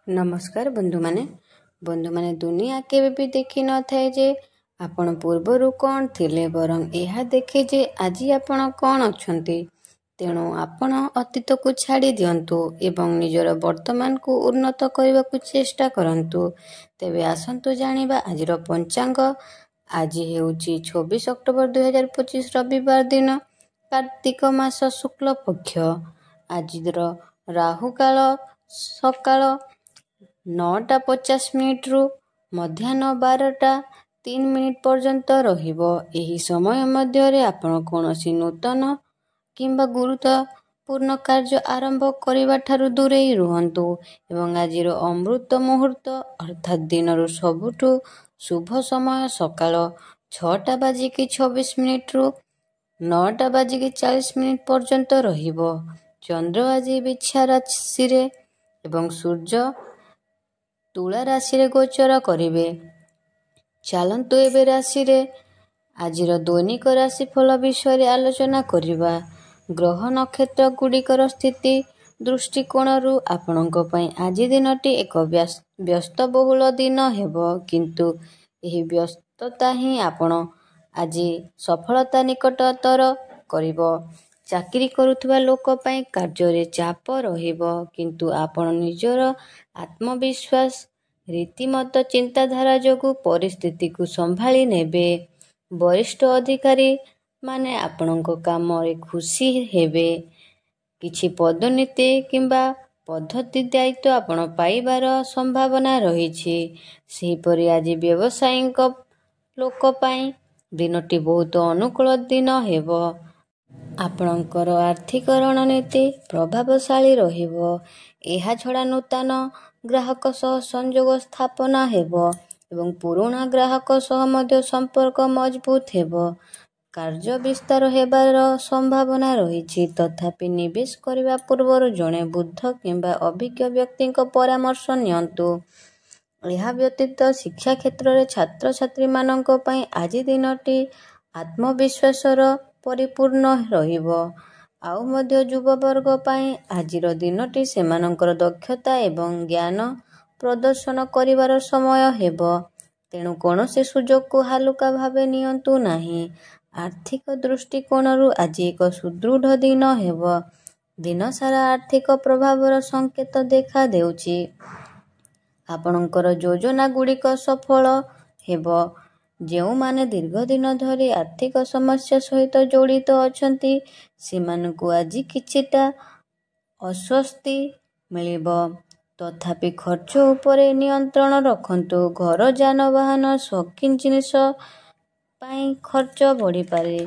नमस्कार बंधु माने दुनिया केबे भी देखी न थाए जे आपण पूर्वरु कौन थिले बरं यह देखे जे आजी आपण कौन अछंती। तेणु आपण अतीत को छाड़ी दियंतु एवं निजर वर्तमान को उन्नत करने को चेष्टा करंतु। तेबे आसंतु जानिबा आजिर पंचांग। आज हेउची 26 अक्टोबर 2025 रविवार दिन कार्तिक मास शुक्ल पक्ष। आजिर राहु काल सकाळ 9:50 रु मध्याह्न 12:03 पर्यंत रहिबो। एही समय मध्यरे आपण कोनोसी नूतन किंबा गुरुत्वपूर्ण कार्य आरंभ करिबा ठारू दूरेई रुहंतु एवं आजिर अमृत मुहूर्त अर्थात दिनरु सबुठु शुभ समय सकाळ 6:26 रु 9:40 पर्यंत रहिबो। चंद्र आज बिछा राशि रे एवं सूर्य तुला राशि रे गोचर करिवे। चालंतु एबे राशि रे आजिर दैनिक राशिफल विषय आलोचना करिबा। ग्रह नक्षत्र गुड़िकर स्थिति दृष्टिकोणरू आपणक पई आजि दिनटी एक व्यस्तबहुल दिन हेबो, किंतु एही व्यस्तता ही आपण आजि सफलता निकटतर करिबो। चाकरी करुथुवा लोक पई कार्य चाप रहिबो, किंतु आपण निजर आत्मविश्वास रीतिमत चिंताधारा जोगु परिस्थिति को संभाली नेबे। वरिष्ठ अधिकारी माने आपणक काम रे खुशी हेबे। किछि पदोन्नति किंबा पद्धति दायित्व आपण पाइबार संभावना रहिछि। सेहिपरि आज व्यवसायिक लोक पई दिनटी बहुत अनुकूल दिन हेबो। आपणकर आर्थिक रणनीति प्रभावशाली रहिबो। एहा छड़ा नूतन ग्राहक सह संयोग स्थापना हेबो एवं पुराना ग्राहक सह मध्य संपर्क मजबूत हेबो। कार्य विस्तार हेबार संभावना रहिछि, तथापि निवेश करिबा पूर्वरु जणे बुद्ध किंबा अभिज्ञ व्यक्ति परामर्श नियंतु। यह व्यतीत शिक्षा क्षेत्र रे छात्र छात्री मानक पई आजि दिनटी आत्मविश्वासर परिपूर्ण रहिबो। आउ मध्य युववर्ग पई आजिर दिनटी सेमानकर दक्षता एवं ज्ञान प्रदर्शन करिवार समय हेबो। तेणु कोनोसी सुजोग को हालुका भावे नियंतु नाही। आर्थिक दृष्टिकोणरू आज एक सुदृढ़ दिन हेबो। दिन सारा आर्थिक प्रभावर संकेत देखा देउछि। आपणकर योजना गुड़िक सफल हेबो। जेउ माने दीर्घ दिन धरी आर्थिक समस्या सहित जड़ित अछंती सेमानकु आज किछिटा अस्वस्ति मिलिबो। तथापि खर्च उपरे नियंत्रण रखंतु। घर जानवाहन शौकीन जिनिस पाई खर्च बढ़ी पारे।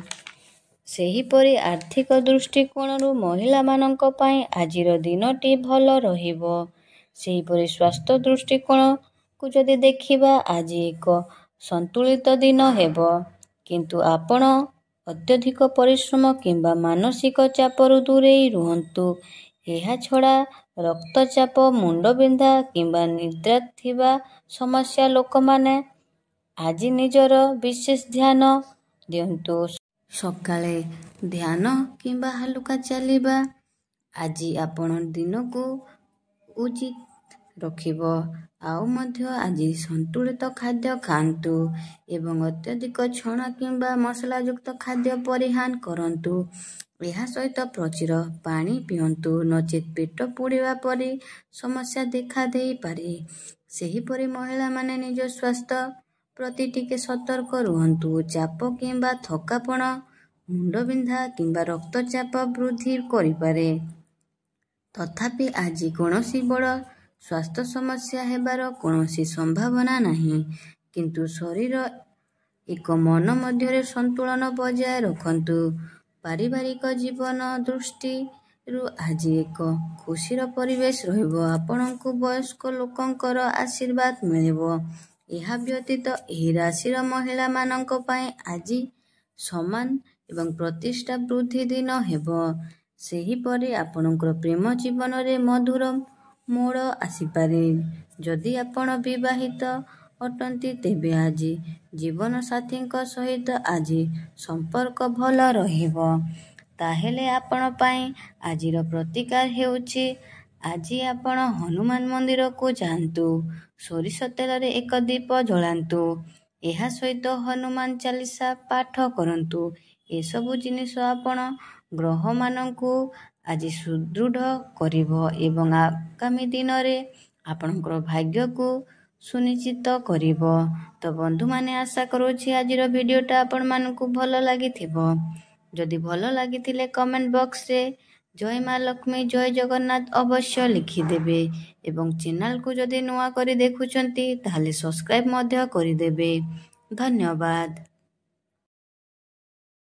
सेहीपरि आर्थिक दृष्टिकोणरू महिला मानक पाई आजिर दिनटी भल रहिबो। सेहीपरि स्वास्थ्य दृष्टिकोण को जदि देखिबा आज एक संतुलित दिन हेबो, किंतु आपण अत्यधिक परिश्रम किंबा मानसिक चापरू दूरेई रुहंतु। एहा छड़ा रक्तचाप मुंडबिंधा किंबा निद्रा थिबा समस्या लोक माने आज निजर विशेष ध्यान दियंतु। सकाळे ध्यान किंबा हालुका चलिबा आज आपण दिन को उचित रखिबो। आउ मध्य आज संतुलित खाद्य खांतु एवं अत्यधिक छणा किंबा मसला युक्त खाद्य परिहान करंतु। यह सहित प्रचुर पानी पियंतु, नचेत पेट पुड़िबा परी समस्या देखा देई पारे। सेहीपरि महिला माने निज स्वास्थ्य प्रति टिके सतर्क रुहंतु। चाप किंबा थकापण मुंडबिंधा किंबा रक्तचाप वृद्धि करिपारे। तथापि आज कोनोसी बड़ स्वास्थ्य समस्या हेबार कोनोसी संभावना नाही, किंतु शरीर एक मन मध्यरे संतुलन बजाय रखंतु। पारिवारिक जीवन दृष्टि रु आज एक खुशीर परिवेश रहिबो। आपणकु वयस्क लोकंकर आशीर्वाद मिलिबो। यह व्यतीत एही राशिर महिला मानक पई आज सम्मान एवं प्रतिष्ठा वृद्धि दिन हेबो। सेहीपरि आपणकर प्रेम जीवन रे मधुर मोड़ आसीपारे। जदि आपण विवाहित अटंती तेबे आज जीवन साथी सहित आज संपर्क भल रहिबो। ताहेले आपण पई आजिर प्रतिकार हेउछि ଆଜି ଆପଣ ହନୁମାନ ମନ୍ଦିରକୁ ଯାଆନ୍ତୁ। ସୋରିଷ ତେଲରେ ଏକ ଦୀପ ଜଳାନ୍ତୁ। ଏହା ସହିତ ହନୁମାନ ଚାଲିସା ପାଠ କରନ୍ତୁ। ଏସବୁ ଜିନିଷ ଆପଣ ଗ୍ରହମାନଙ୍କୁ ଆଜି ସୁଦୃଢ଼ କରିବ ଏବଂ ଆଗାମୀ ଦିନରେ ଆପଣଙ୍କର ଭାଗ୍ୟକୁ ସୁନିଶ୍ଚିତ କରିବ। ତ ବନ୍ଧୁମାନେ, ଆଶା କରୁଛି ଆଜିର ଭିଡ଼ିଓଟା ଆପଣମାନଙ୍କୁ ଭଲ ଲାଗିଥିବ। ଯଦି ଭଲ ଲାଗିଥିଲେ କମେଣ୍ଟ ବକ୍ସରେ ଜୟ ମା ଲକ୍ଷ୍ମୀ, ଜୟ ଜଗନ୍ନାଥ ଅବଶ୍ୟ ଲେଖିଦେବେ ଏବଂ ଚ୍ୟାନେଲକୁ ଯଦି ନୂଆ କରି ଦେଖୁଛନ୍ତି ତାହେଲେ ସବସ୍କ୍ରାଇବ୍ ମଧ୍ୟ କରିଦେବେ। ଧନ୍ୟବାଦ।